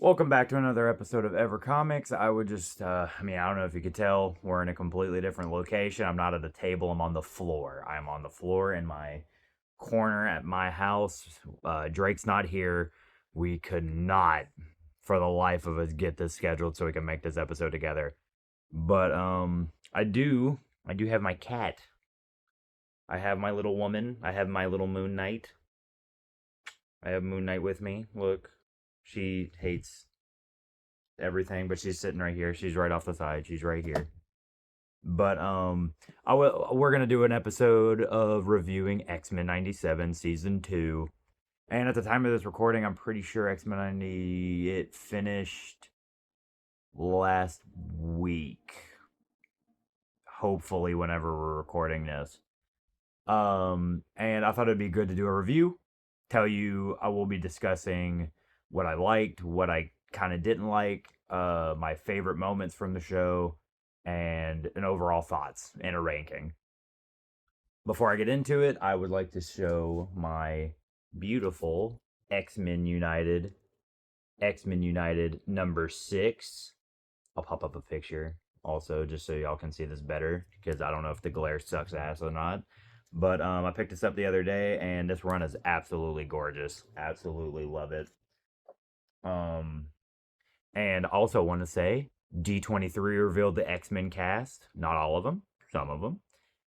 Welcome back to another episode of Evercomics. I would just, I don't know if you could tell, we're in a completely different location. I'm not at a table, I'm on the floor. I'm on the floor in my corner at my house. Drake's not here. We could not, for the life of us, get this scheduled so we can make this episode together. But, I do have my cat. I have my little woman. I have my little Moon Knight. I have Moon Knight with me. Look, she hates everything, but she's sitting right here. She's right off the side. She's right here. But we're gonna do an episode of reviewing X-Men '97 season 2. And at the time of this recording, I'm pretty sure X-Men 90 it finished last week. Hopefully, whenever we're recording this. And I thought it'd be good to do a review. Tell you I will be discussing what I liked, what I kind of didn't like, my favorite moments from the show, and an overall thoughts and a ranking. Before I get into it, I would like to show my beautiful X-Men United, X-Men United number 6. I'll pop up a picture also just so y'all can see this better because I don't know if the glare sucks ass or not. But I picked this up the other day and this run is absolutely gorgeous. Absolutely love it. Um, and also want to say D23 revealed the X-Men cast. Not all of them, some of them.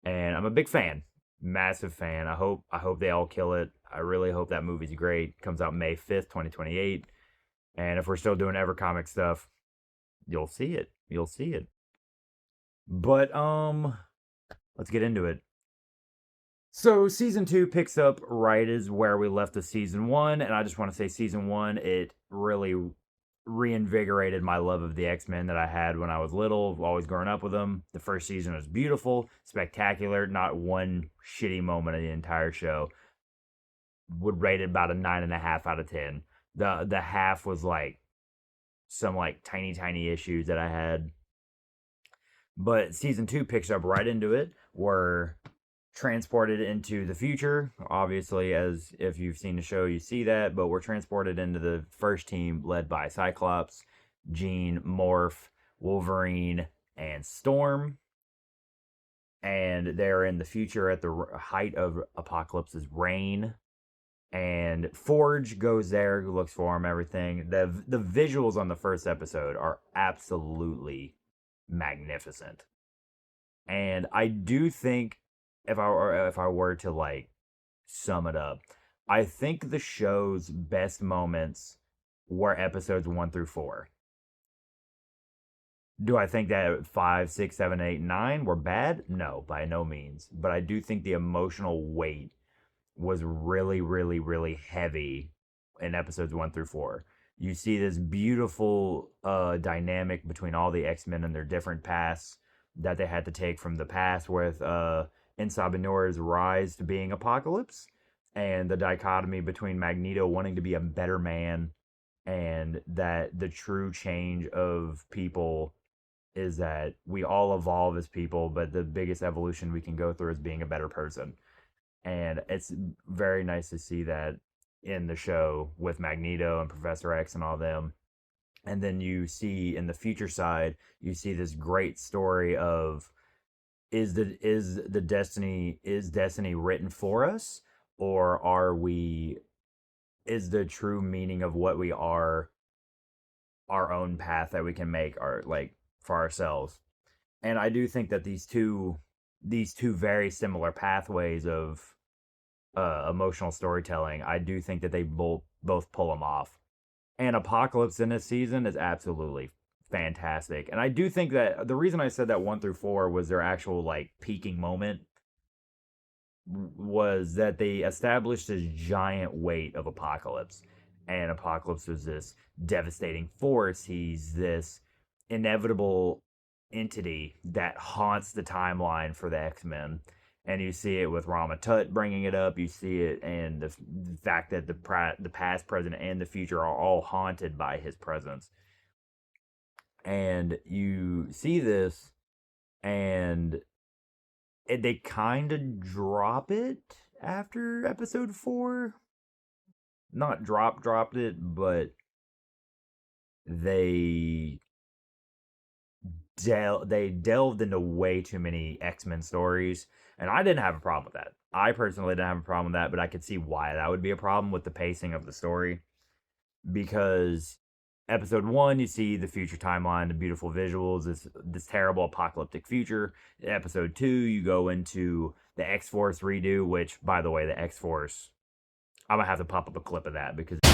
And I'm a big fan. Massive fan. I hope they all kill it. I really hope that movie's great. Comes out May 5th, 2028. And if we're still doing Evercomic stuff, you'll see it. You'll see it. But let's get into it. So season 2 picks up right as where we left the season 1, and I just want to say season 1 it really reinvigorated my love of the X-Men that I had when I was little, always growing up with them. The first season was beautiful, spectacular, not one shitty moment of the entire show. Would rate it about a 9.5 out of 10. The half was like some like tiny issues that I had. But season 2 picks up right into it. We're transported into the future. Obviously, as if you've seen the show, you see that. But we're transported into the first team led by Cyclops, Jean, Morph, Wolverine, and Storm. And they're in the future at the height of Apocalypse's reign. And Forge goes there, looks for him, everything. The visuals on the first episode are absolutely magnificent. And I do think if I were to like sum it up, I think the show's best moments were episodes 1 through 4. Do I think that 5, 6, 7, 8, 9 were bad? No, by no means. But I do think the emotional weight was really heavy in episodes 1 through 4. You see this beautiful dynamic between all the X-Men and their different paths that they had to take from the past with Insabinore's rise to being Apocalypse, and the dichotomy between Magneto wanting to be a better man and that the true change of people is that we all evolve as people, but the biggest evolution we can go through is being a better person. And it's very nice to see that in the show with Magneto and Professor X and all them. And then you see in the future side, you see this great story of is destiny written for us, or are we is the true meaning of what we are our own path that we can make our like for ourselves. And I do think that these two very similar pathways of emotional storytelling, I do think that they both pull them off. And Apocalypse in this season is absolutely fantastic. And I do think that the reason I said that 1 through 4 was their actual like peaking moment was that they established this giant weight of Apocalypse. And Apocalypse was this devastating force. He's this inevitable entity that haunts the timeline for the X-Men. And you see it with Rama Tut bringing it up. You see it and the fact that the past, present, and the future are all haunted by his presence. And you see this, and they kind of drop it after episode 4. Not dropped it, but they they delved into way too many X-Men stories, and I didn't have a problem with that. I personally didn't have a problem with that, but I could see why that would be a problem with the pacing of the story, because episode 1 you see the future timeline, the beautiful visuals, this terrible apocalyptic future. Episode 2 you go into the X-Force redo, which, by the way, the X-Force, I'm gonna have to pop up a clip of that because the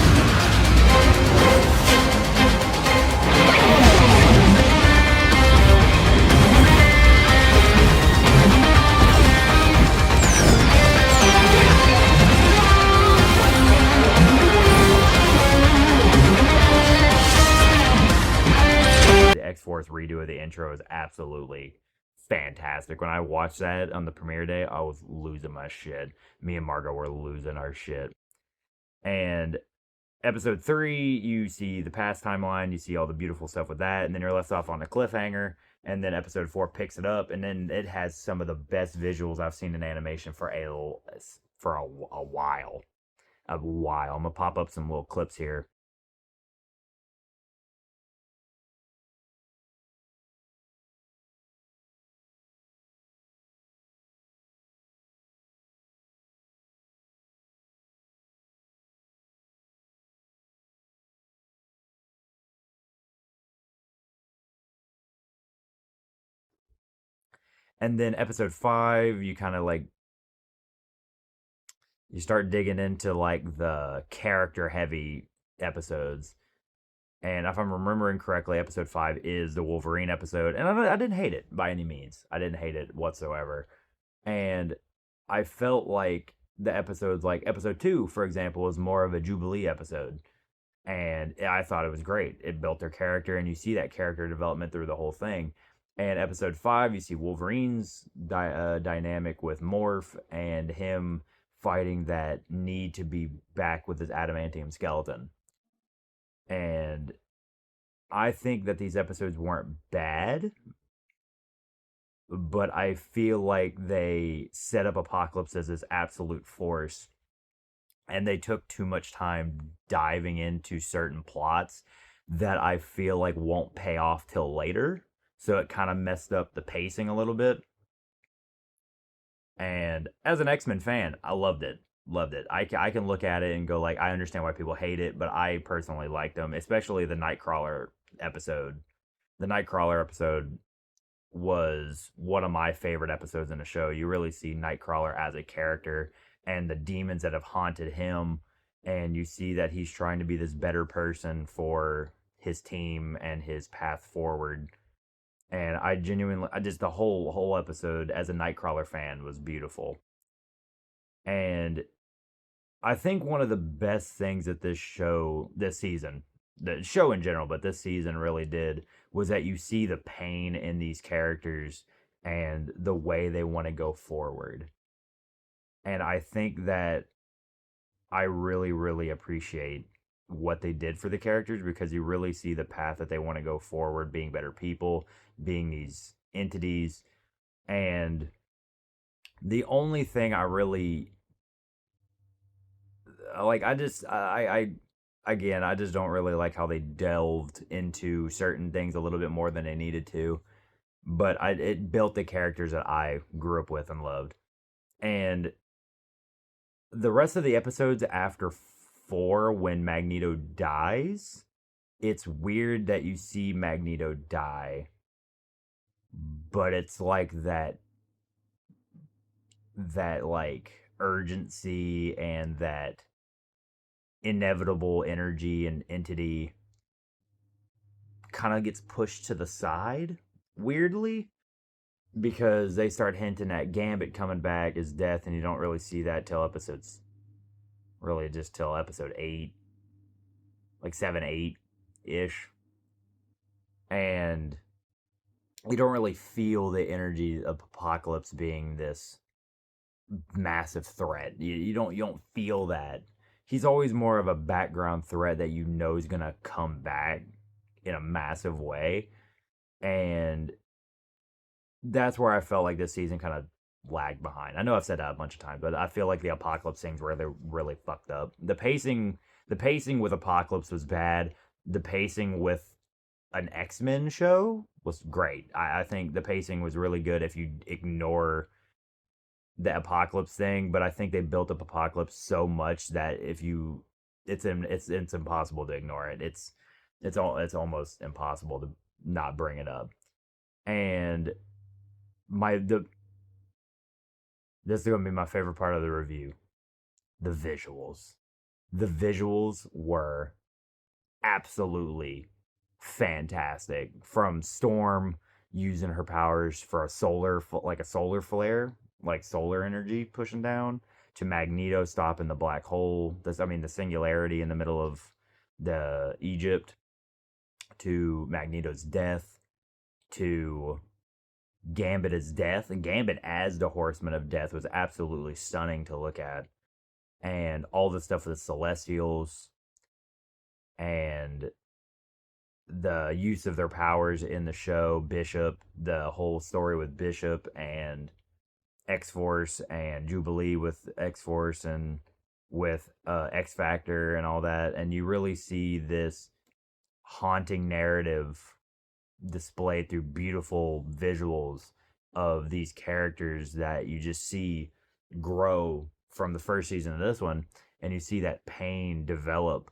X-Force redo of the intro is absolutely fantastic. When I watched that on the premiere day, I was losing my shit. Me and Margot were losing our shit. And episode 3, you see the past timeline, you see all the beautiful stuff with that, and then you're left off on a cliffhanger. And then episode 4 picks it up, and then it has some of the best visuals I've seen in animation for a while. A while. I'm gonna pop up some little clips here. And then episode 5, you kind of like you start digging into like the character heavy episodes. And if I'm remembering correctly, episode 5 is the Wolverine episode. And I didn't hate it by any means. I didn't hate it whatsoever. And I felt like the episodes, like episode 2, for example, was more of a Jubilee episode. And I thought it was great. It built their character, and you see that character development through the whole thing. And episode 5, you see Wolverine's dynamic with Morph and him fighting that need to be back with his adamantium skeleton. And I think that these episodes weren't bad, but I feel like they set up Apocalypse as this absolute force, and they took too much time diving into certain plots that I feel like won't pay off till later. So it kind of messed up the pacing a little bit. And as an X-Men fan, I loved it. Loved it. I can look at it and go like, I understand why people hate it, but I personally liked them, especially the Nightcrawler episode. The Nightcrawler episode was one of my favorite episodes in the show. You really see Nightcrawler as a character and the demons that have haunted him, and you see that he's trying to be this better person for his team and his path forward. And I genuinely, I just, the whole episode as a Nightcrawler fan was beautiful. And I think one of the best things that this season, the show in general, but this season really did, was that you see the pain in these characters and the way they want to go forward. And I think that I really, really appreciate what they did for the characters, because you really see the path that they want to go forward, being better people, being these entities. And the only thing I really like, I just don't really like how they delved into certain things a little bit more than they needed to. But it built the characters that I grew up with and loved. And the rest of the episodes after 4, when Magneto dies, it's weird that you see Magneto die, but it's like that like urgency and that inevitable energy and entity kind of gets pushed to the side weirdly, because they start hinting at Gambit coming back as Death, and you don't really see that till episode 8, like 7, 8 ish. And you don't really feel the energy of Apocalypse being this massive threat. You don't feel that. He's always more of a background threat that you know is gonna come back in a massive way. And that's where I felt like this season kind of lagged behind. I know I've said that a bunch of times, but I feel like the Apocalypse things where they really fucked up. The pacing with Apocalypse was bad. The pacing with an X-Men show was great. I think the pacing was really good if you ignore the apocalypse thing, but I think they built up apocalypse so much that if you it's impossible to ignore it. It's almost impossible to not bring it up. And my the this is gonna be my favorite part of the review. The visuals. The visuals were absolutely fantastic. From Storm using her powers for like a solar flare, like solar energy pushing down, to Magneto stopping the black hole. The singularity in the middle of the Egypt, to Magneto's death, to Gambit's death, and Gambit as the Horseman of Death was absolutely stunning to look at. And all the stuff with the Celestials and the use of their powers in the show, Bishop, the whole story with Bishop and X Force and Jubilee with X Force and with X Factor and all that. And you really see this haunting narrative displayed through beautiful visuals of these characters that you just see grow from the first season of this one, and you see that pain develop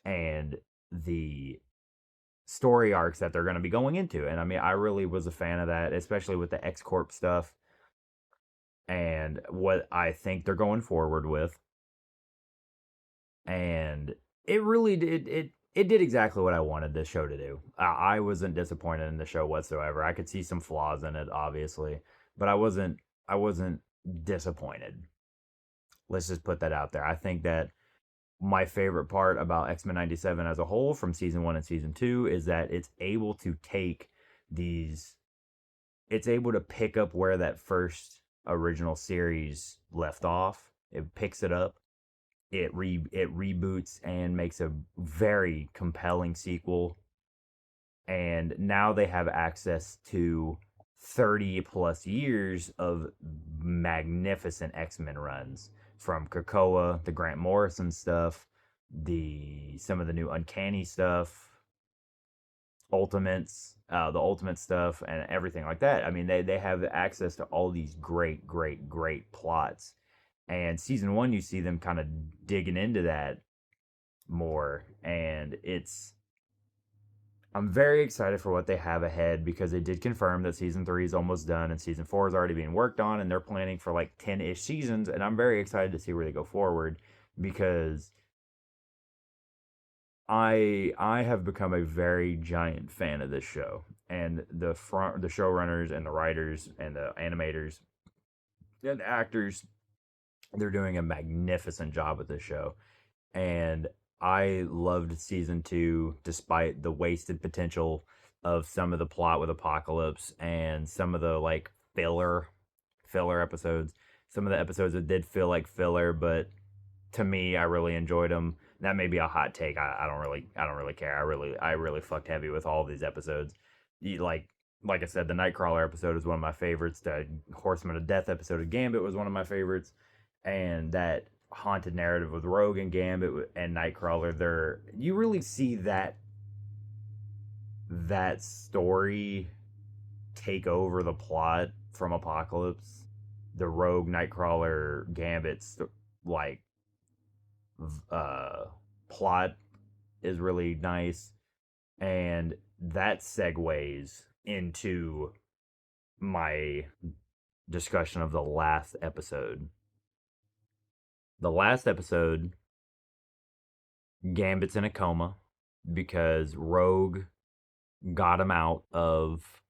and the story arcs that they're going to be going into. And I mean, I really was a fan of that, especially with the X Corp stuff and what I think they're going forward with. And it really did it did exactly what I wanted this show to do. I wasn't disappointed in the show whatsoever. I could see some flaws in it, obviously, but I wasn't disappointed. Let's just put that out there. I think that my favorite part about X-Men 97 as a whole from season 1 and season 2 is that these it's able to pick up where that first original series left off. It picks it up. It reboots and makes a very compelling sequel, and now they have access to 30 plus years of magnificent X-Men runs, from Krakoa, the Grant Morrison stuff, the some of the new Uncanny stuff, the Ultimate stuff, and everything like that. I mean, they have access to all these great, great, great plots. And season one, you see them kind of digging into that more, and I'm very excited for what they have ahead, because they did confirm that season three is almost done and season four is already being worked on, and they're planning for like 10-ish seasons. And I'm very excited to see where they go forward, because I have become a very giant fan of this show, and the showrunners and the writers and the animators and the actors, they're doing a magnificent job with this show. And I loved season two, despite the wasted potential of some of the plot with Apocalypse and some of the like filler episodes. Some of the episodes that did feel like filler, but to me, I really enjoyed them. That may be a hot take. I don't really care. I really fucked heavy with all of these episodes. Like I said, the Nightcrawler episode is one of my favorites. The Horseman of Death episode of Gambit was one of my favorites, and that haunted narrative with Rogue and Gambit and Nightcrawler, there you really see that story take over the plot from Apocalypse. The Rogue, Nightcrawler, Gambit's like uh plot is really nice, and that segues into my discussion of the last episode. The last episode, Gambit's in a coma because Rogue got him out of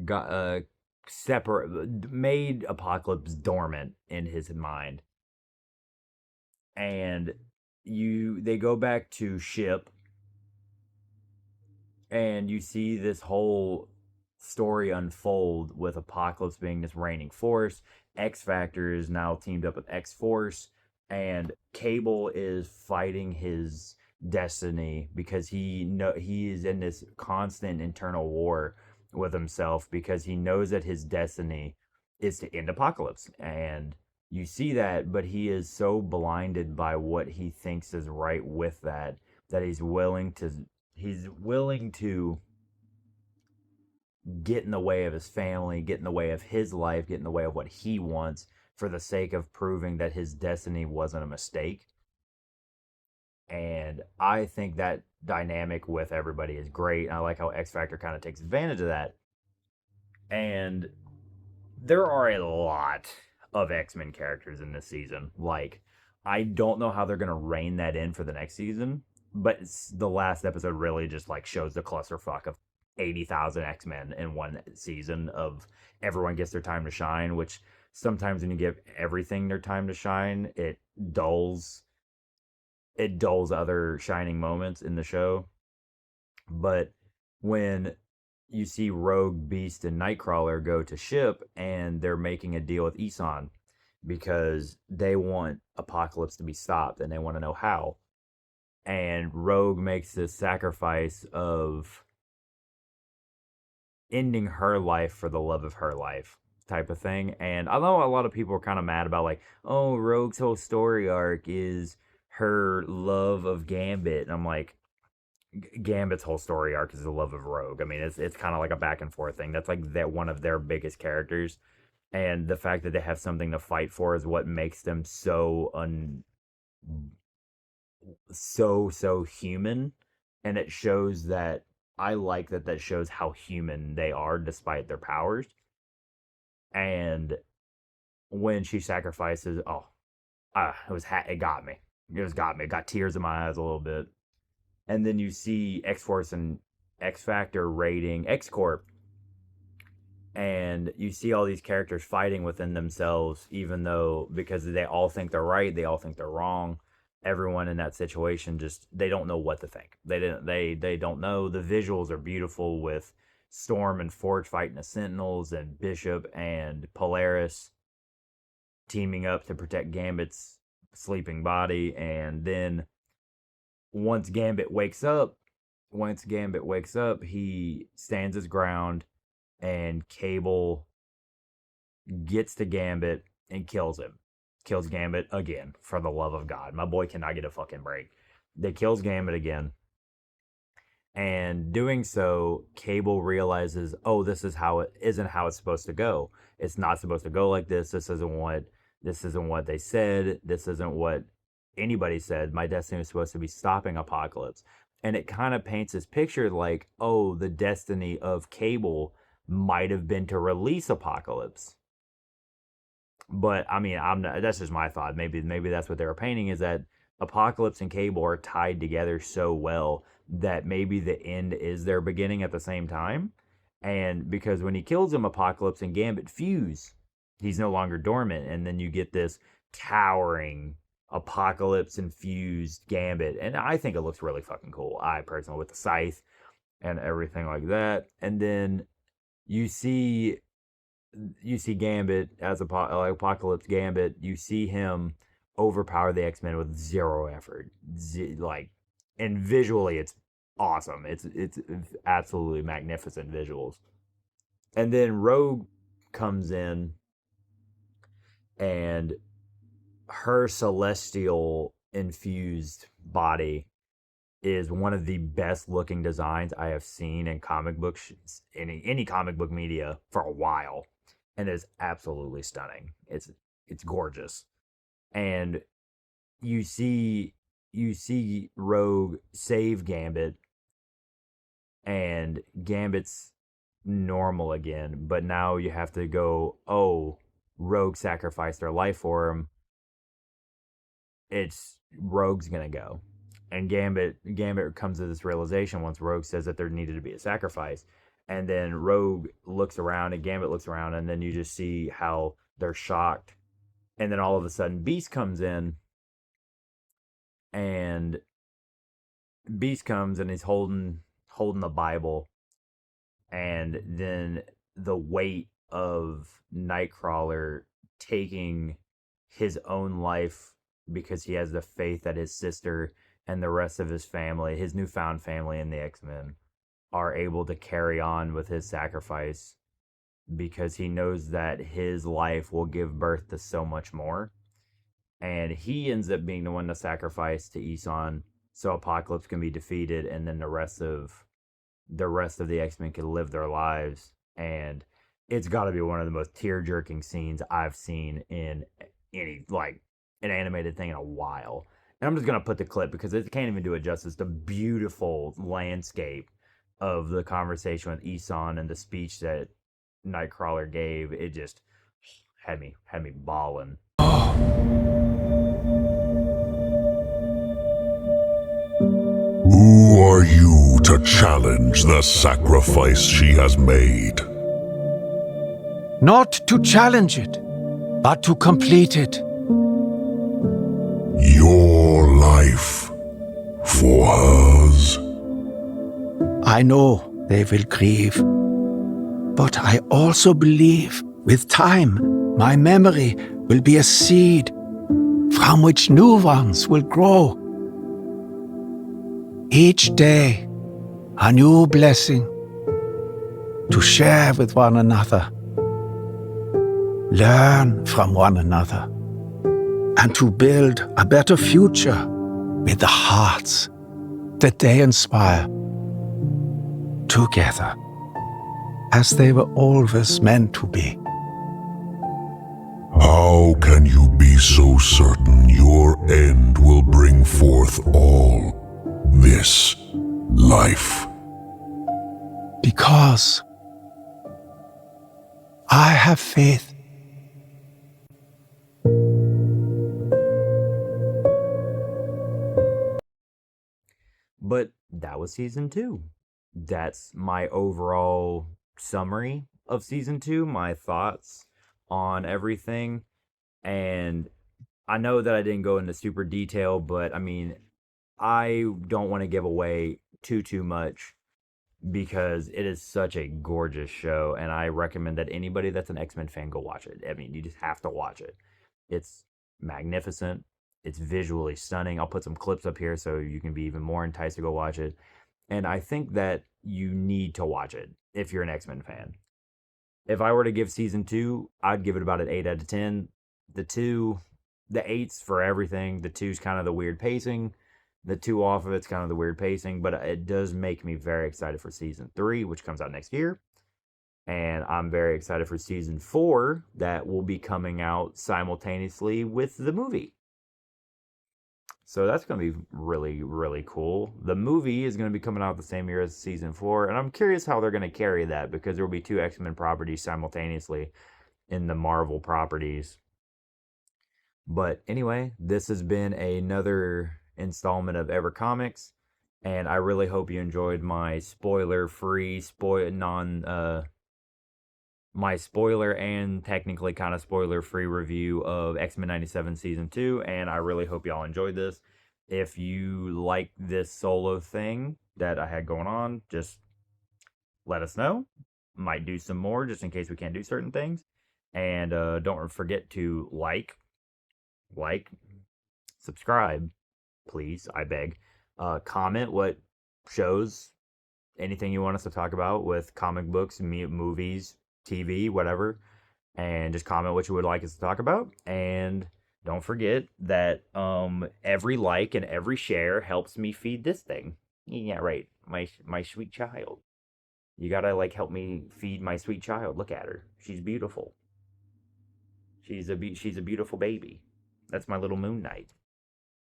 got separate made Apocalypse dormant in his mind. And they go back to ship, and you see this whole story unfold with Apocalypse being this reigning force. X Factor is now teamed up with X Force, and Cable is fighting his destiny because he is in this constant internal war with himself, because he knows that his destiny is to end Apocalypse. And you see that, but he is so blinded by what he thinks is right with that, that he's willing to He's willing to get in the way of his family, get in the way of his life, get in the way of what he wants for the sake of proving that his destiny wasn't a mistake. And I think that dynamic with everybody is great. And I like how X Factor kind of takes advantage of that. And there are a lot of X-Men characters in this season. Like, I don't know how they're gonna rein that in for the next season, but the last episode really just like shows the clusterfuck of 80,000 X-Men in one season of everyone gets their time to shine, which sometimes when you give everything their time to shine, dulls it dulls other shining moments in the show. But when you see Rogue, Beast, and Nightcrawler go to ship, and they're making a deal with Eson because they want Apocalypse to be stopped, and they want to know how. And Rogue makes this sacrifice of ending her life for the love of her life type of thing. And I know a lot of people are kind of mad about like, oh, Rogue's whole story arc is her love of Gambit. And I'm like, Gambit's whole story arc is the love of Rogue. I mean, it's kind of like a back and forth thing. That's like that one of their biggest characters, and the fact that they have something to fight for is what makes them so human, and it shows that I like that that shows how human they are despite their powers. And when she sacrifices, oh, it got me. It just got me. It got tears in my eyes a little bit. And then you see X Force and X Factor raiding X Corp, and you see all these characters fighting within themselves, even though because they all think they're right, they all think they're wrong. Everyone in that situation just they don't know what to think. They don't know. The visuals are beautiful with Storm and Forge fighting the Sentinels and Bishop and Polaris teaming up to protect Gambit's sleeping body, and then once Gambit wakes up, he stands his ground, and Cable gets to Gambit and kills him. Kills Gambit again, for the love of God. My boy cannot get a fucking break. They kills Gambit again. And doing so, Cable realizes, oh, this is how it isn't how it's supposed to go. It's not supposed to go like this. This isn't what they said. This isn't what anybody said. My destiny was supposed to be stopping Apocalypse. And it kind of paints this picture like, oh, the destiny of Cable might have been to release Apocalypse. But I mean, I'm not, that's just my thought. Maybe that's what they were painting, is that Apocalypse and Cable are tied together so well that maybe the end is their beginning at the same time. And because when he kills him, Apocalypse and Gambit fuse. He's no longer dormant, and then you get this towering Apocalypse infused Gambit, and I think it looks really fucking cool. I personally, with the scythe and everything like that, and then you see Gambit as Apocalypse Gambit. You see him overpower the X Men with zero effort, and visually it's awesome. It's absolutely magnificent visuals. And then Rogue comes in, and her celestial infused body is one of the best looking designs I have seen in comic books, any comic book media for a while, and is absolutely stunning. It's gorgeous, and you see Rogue save Gambit, and Gambit's normal again, but now you have to go, oh, Rogue sacrificed their life for him. It's Rogue's gonna go. And Gambit comes to this realization once Rogue says that there needed to be a sacrifice. And then Rogue looks around and Gambit looks around, and then you just see how they're shocked. And then all of a sudden Beast comes in, and Beast comes and he's holding the Bible, and then the weight of Nightcrawler taking his own life because he has the faith that his sister and the rest of his family, his newfound family in the X-Men, are able to carry on with his sacrifice because he knows that his life will give birth to so much more. And he ends up being the one to sacrifice to Eson so Apocalypse can be defeated, and then the rest of the X-Men can live their lives. And it's got to be one of the most tear-jerking scenes I've seen in any like an animated thing in a while. And I'm just gonna put the clip because it can't even do it justice. The beautiful landscape of the conversation with Isan and the speech that Nightcrawler gave, it just had me bawling. Who are you to challenge the sacrifice she has made? Not to challenge it, but to complete it. Your life for hers? I know they will grieve, but I also believe with time my memory will be a seed from which new ones will grow. Each day, a new blessing to share with one another, learn from one another, and to build a better future with the hearts that they inspire together, as they were always meant to be. How can you be so certain your end will bring forth all this life? Because I have faith. But that was season 2. That's my overall summary of season 2, my thoughts on everything. And I know that I didn't go into super detail, but I mean, I don't want to give away too much because it is such a gorgeous show, and I recommend that anybody that's an X-Men fan go watch it. I mean, you just have to watch it. It's magnificent. It's visually stunning. I'll put some clips up here so you can be even more enticed to go watch it. And I think that you need to watch it if you're an X-Men fan. If I were to give season 2, I'd give it about an 8 out of 10. The 8's for everything. The 2's kind of the weird pacing. The 2 off of it's kind of the weird pacing, but it does make me very excited for season 3, which comes out next year. And I'm very excited for season 4 that will be coming out simultaneously with the movie. So that's going to be really, really cool. The movie is going to be coming out the same year as season 4, and I'm curious how they're going to carry that because there will be 2 X-Men properties simultaneously in the Marvel properties. But anyway, this has been another installment of Evercomics, and I really hope you enjoyed my spoiler-free, my spoiler and technically kind of spoiler-free review of X-Men 97 Season 2, and I really hope y'all enjoyed this. If you like this solo thing that I had going on, just let us know. Might do some more just in case we can't do certain things. And don't forget to like, subscribe, please, I beg. Comment what shows, anything you want us to talk about with comic books, movies, TV, whatever. And just comment what you would like us to talk about. And don't forget that every like and every share helps me feed this thing. Yeah, right. My sweet child. You gotta help me feed my sweet child. Look at her. She's beautiful. She's a beautiful baby. That's my little Moon Knight.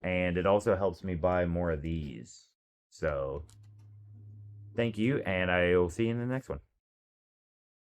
And it also helps me buy more of these. So, thank you, and I will see you in the next one.